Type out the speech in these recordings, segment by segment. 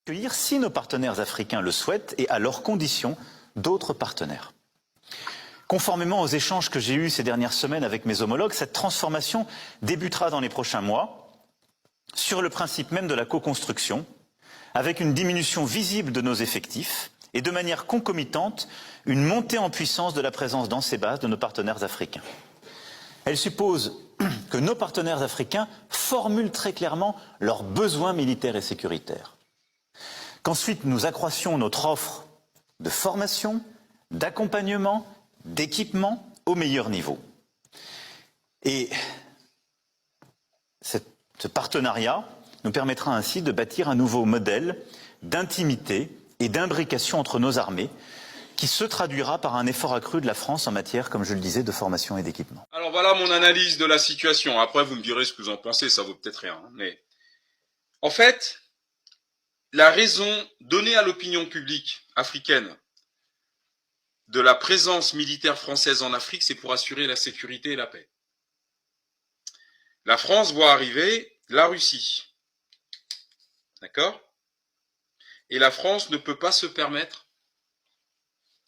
Accueillir si nos partenaires africains le souhaitent et à leurs conditions d'autres partenaires. Conformément aux échanges que j'ai eus ces dernières semaines avec mes homologues, cette transformation débutera dans les prochains mois sur le principe même de la co-construction, avec une diminution visible de nos effectifs et de manière concomitante, une montée en puissance de la présence dans ces bases de nos partenaires africains. Elle suppose que nos partenaires africains formulent très clairement leurs besoins militaires et sécuritaires. Qu'ensuite nous accroissions notre offre de formation, d'accompagnement, d'équipement au meilleur niveau. Et ce partenariat nous permettra ainsi de bâtir un nouveau modèle d'intimité et d'imbrication entre nos armées qui se traduira par un effort accru de la France en matière, comme je le disais, de formation et d'équipement. Alors voilà mon analyse de la situation. Après, vous me direz ce que vous en pensez, ça vaut peut-être rien. Mais en fait, la raison donnée à l'opinion publique africaine de la présence militaire française en Afrique, c'est pour assurer la sécurité et la paix. La France voit arriver la Russie. D'accord ? Et la France ne peut pas se permettre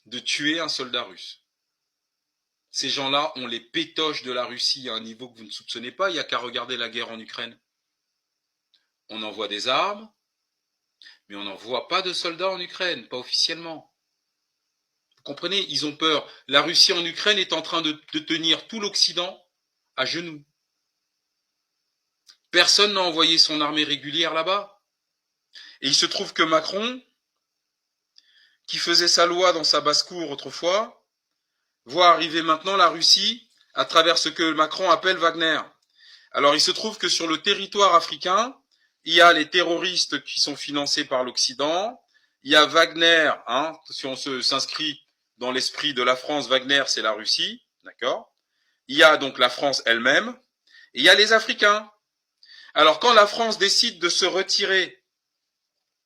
de tuer un soldat russe. Ces gens-là ont les pétoches de la Russie à un niveau que vous ne soupçonnez pas. Il n'y a qu'à regarder la guerre en Ukraine. On envoie des armes, mais on n'envoie pas de soldats en Ukraine, pas officiellement. Vous comprenez, ils ont peur. La Russie en Ukraine est en train de tenir tout l'Occident à genoux. Personne n'a envoyé son armée régulière là-bas. Et il se trouve que Macron, qui faisait sa loi dans sa basse-cour autrefois, voit arriver maintenant la Russie à travers ce que Macron appelle Wagner. Alors il se trouve que sur le territoire africain, il y a les terroristes qui sont financés par l'Occident, il y a Wagner, si on s'inscrit dans l'esprit de la France, Wagner c'est la Russie, d'accord ? Il y a donc la France elle-même, et il y a les Africains. Alors quand la France décide de se retirer,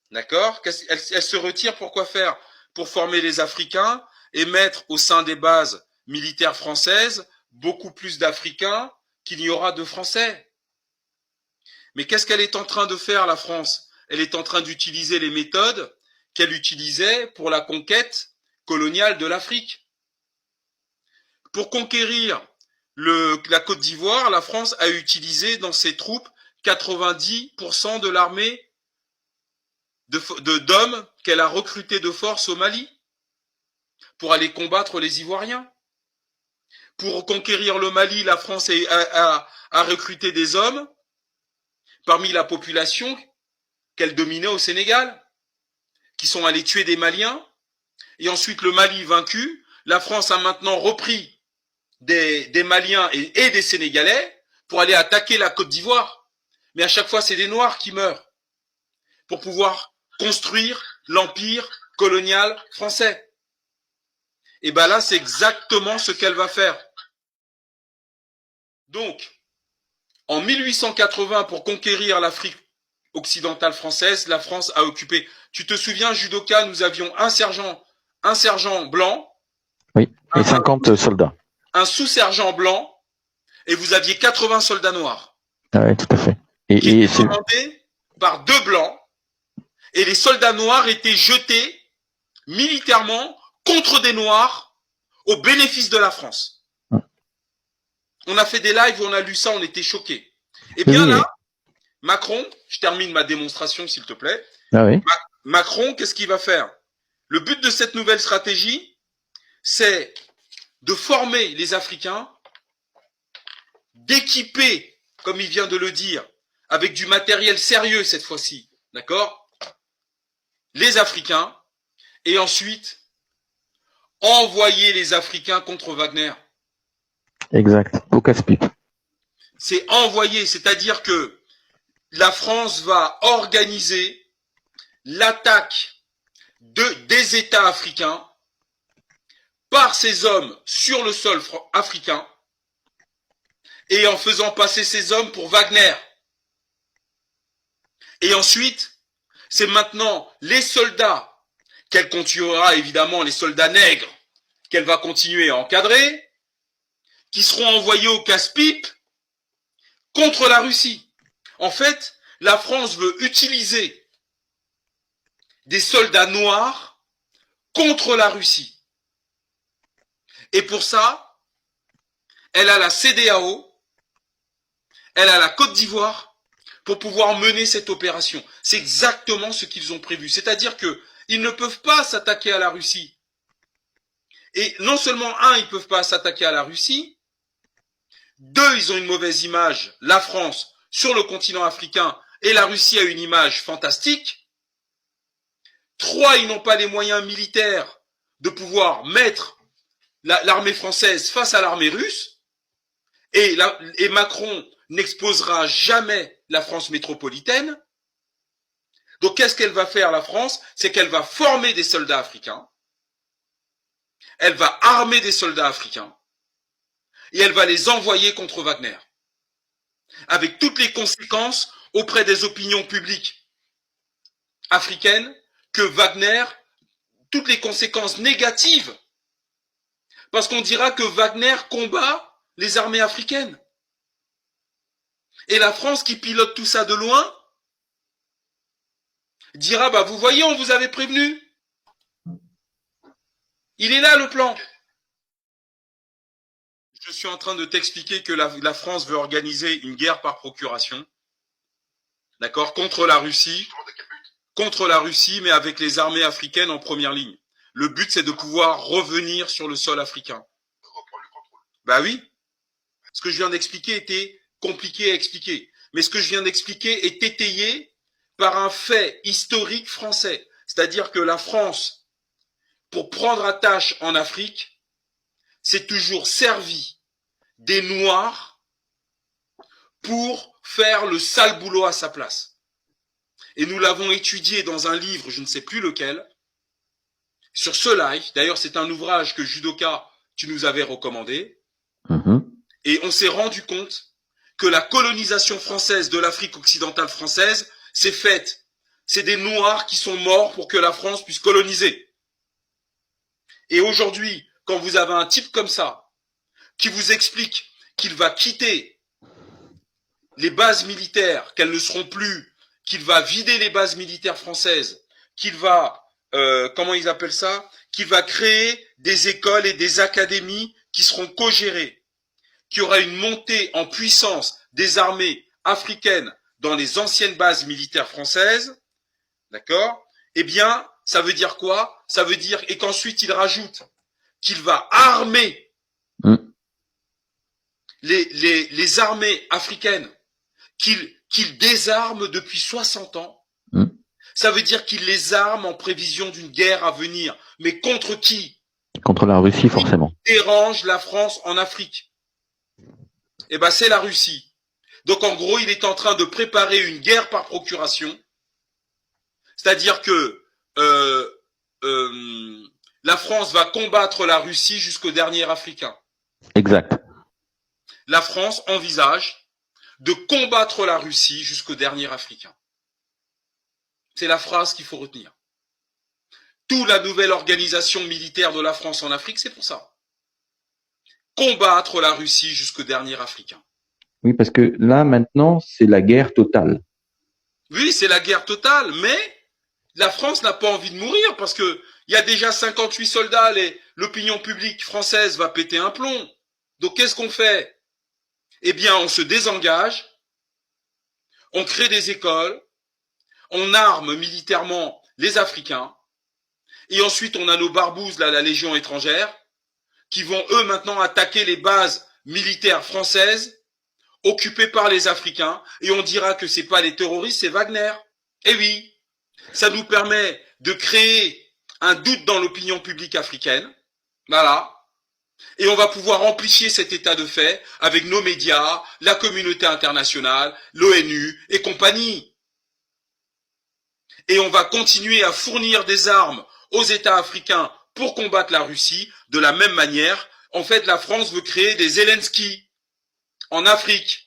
d'accord ? Elle se retire pour quoi faire ? Pour former les Africains et mettre au sein des bases militaires françaises beaucoup plus d'Africains qu'il y aura de Français. Mais qu'est-ce qu'elle est en train de faire, la France ? Elle est en train d'utiliser les méthodes qu'elle utilisait pour la conquête coloniale de l'Afrique. Pour conquérir la Côte d'Ivoire, la France a utilisé dans ses troupes 90% de l'armée d'hommes qu'elle a recrutés de force au Mali pour aller combattre les Ivoiriens. Pour conquérir le Mali, la France a recruté des hommes parmi la population qu'elle dominait au Sénégal, qui sont allés tuer des Maliens. Et ensuite, le Mali vaincu, la France a maintenant repris des Maliens et des Sénégalais pour aller attaquer la Côte d'Ivoire. Mais à chaque fois, c'est des Noirs qui meurent pour pouvoir construire l'empire colonial français. Et bien là, c'est exactement ce qu'elle va faire. Donc, en 1880, pour conquérir l'Afrique occidentale française, la France a occupé. Tu te souviens, judoka, nous avions un sergent blanc. Oui, et 50 soldats. Un sous-sergent blanc, et vous aviez 80 soldats noirs. Ah oui, tout à fait. Qui étaient commandés par 2 blancs, et les soldats noirs étaient jetés militairement contre des noirs au bénéfice de la France. On a fait des lives où on a lu ça, on était choqués. Et bien là, Macron, je termine ma démonstration s'il te plaît. Ah oui. Macron, qu'est-ce qu'il va faire? Le but de cette nouvelle stratégie, c'est de former les Africains, d'équiper, comme il vient de le dire, avec du matériel sérieux cette fois-ci, d'accord? Les Africains, et ensuite envoyer les Africains contre Wagner. Exact, au casse-pipe. C'est envoyer, c'est-à-dire que la France va organiser l'attaque des États africains par ces hommes sur le sol africain et en faisant passer ces hommes pour Wagner. Et ensuite, c'est maintenant les soldats qu'elle continuera, évidemment, les soldats nègres qu'elle va continuer à encadrer, qui seront envoyés au casse-pipe contre la Russie. En fait, la France veut utiliser des soldats noirs contre la Russie. Et pour ça, elle a la CEDEAO, elle a la Côte d'Ivoire pour pouvoir mener cette opération. C'est exactement ce qu'ils ont prévu. C'est-à-dire qu'ils ne peuvent pas s'attaquer à la Russie. Et non seulement, un, ils ne peuvent pas s'attaquer à la Russie, deux, ils ont une mauvaise image, la France, sur le continent africain, et la Russie a une image fantastique. Trois, ils n'ont pas les moyens militaires de pouvoir mettre l'armée française face à l'armée russe. Et Macron n'exposera jamais la France métropolitaine. Donc qu'est-ce qu'elle va faire, la France? C'est qu'elle va former des soldats africains. Elle va armer des soldats africains. Et elle va les envoyer contre Wagner. Avec toutes les conséquences auprès des opinions publiques africaines que Wagner, toutes les conséquences négatives. Parce qu'on dira que Wagner combat les armées africaines. Et la France qui pilote tout ça de loin dira, bah vous voyez, on vous avait prévenu. Il est là le plan. Je suis en train de t'expliquer que la France veut organiser une guerre par procuration, d'accord, contre la Russie, mais avec les armées africaines en première ligne. Le but, c'est de pouvoir revenir sur le sol africain. Bah oui. Ce que je viens d'expliquer était compliqué à expliquer. Mais ce que je viens d'expliquer est étayé par un fait historique français. C'est-à-dire que la France, pour prendre attache en Afrique, s'est toujours servi des Noirs pour faire le sale boulot à sa place. Et nous l'avons étudié dans un livre, je ne sais plus lequel, sur ce live. D'ailleurs, c'est un ouvrage que Judoka, tu nous avais recommandé. Et on s'est rendu compte que la colonisation française de l'Afrique occidentale française s'est faite. C'est des Noirs qui sont morts pour que la France puisse coloniser. Et aujourd'hui, quand vous avez un type comme ça, qui vous explique qu'il va quitter les bases militaires, qu'elles ne seront plus, qu'il va vider les bases militaires françaises, qu'il va, comment ils appellent ça, qu'il va créer des écoles et des académies qui seront co-gérées, qu'il y aura une montée en puissance des armées africaines dans les anciennes bases militaires françaises, d'accord? Eh bien, ça veut dire quoi? Ça veut dire, et qu'ensuite il rajoute qu'il va armer les armées africaines, qu'il désarme depuis 60 ans. Ça veut dire qu'il les arme en prévision d'une guerre à venir. Mais contre qui? Contre la Russie, forcément. Qui dérange la France en Afrique? Eh ben, c'est la Russie. Donc, en gros, il est en train de préparer une guerre par procuration. C'est-à-dire que la France va combattre la Russie jusqu'au dernier Africain. Exact. La France envisage de combattre la Russie jusqu'au dernier Africain. C'est la phrase qu'il faut retenir. Toute la nouvelle organisation militaire de la France en Afrique, c'est pour ça. Combattre la Russie jusqu'au dernier Africain. Oui, parce que là, maintenant, c'est la guerre totale. Oui, c'est la guerre totale, mais la France n'a pas envie de mourir parce que il y a déjà 58 soldats, l'opinion publique française va péter un plomb. Donc, qu'est-ce qu'on fait? Eh bien, on se désengage, on crée des écoles, on arme militairement les Africains, et ensuite on a nos barbouzes, là, la Légion étrangère, qui vont eux maintenant attaquer les bases militaires françaises occupées par les Africains, et on dira que c'est pas les terroristes, c'est Wagner. Eh oui, ça nous permet de créer un doute dans l'opinion publique africaine, voilà, et on va pouvoir amplifier cet état de fait avec nos médias, la communauté internationale, l'ONU et compagnie. Et on va continuer à fournir des armes aux États africains pour combattre la Russie de la même manière. En fait, la France veut créer des Zelensky en Afrique.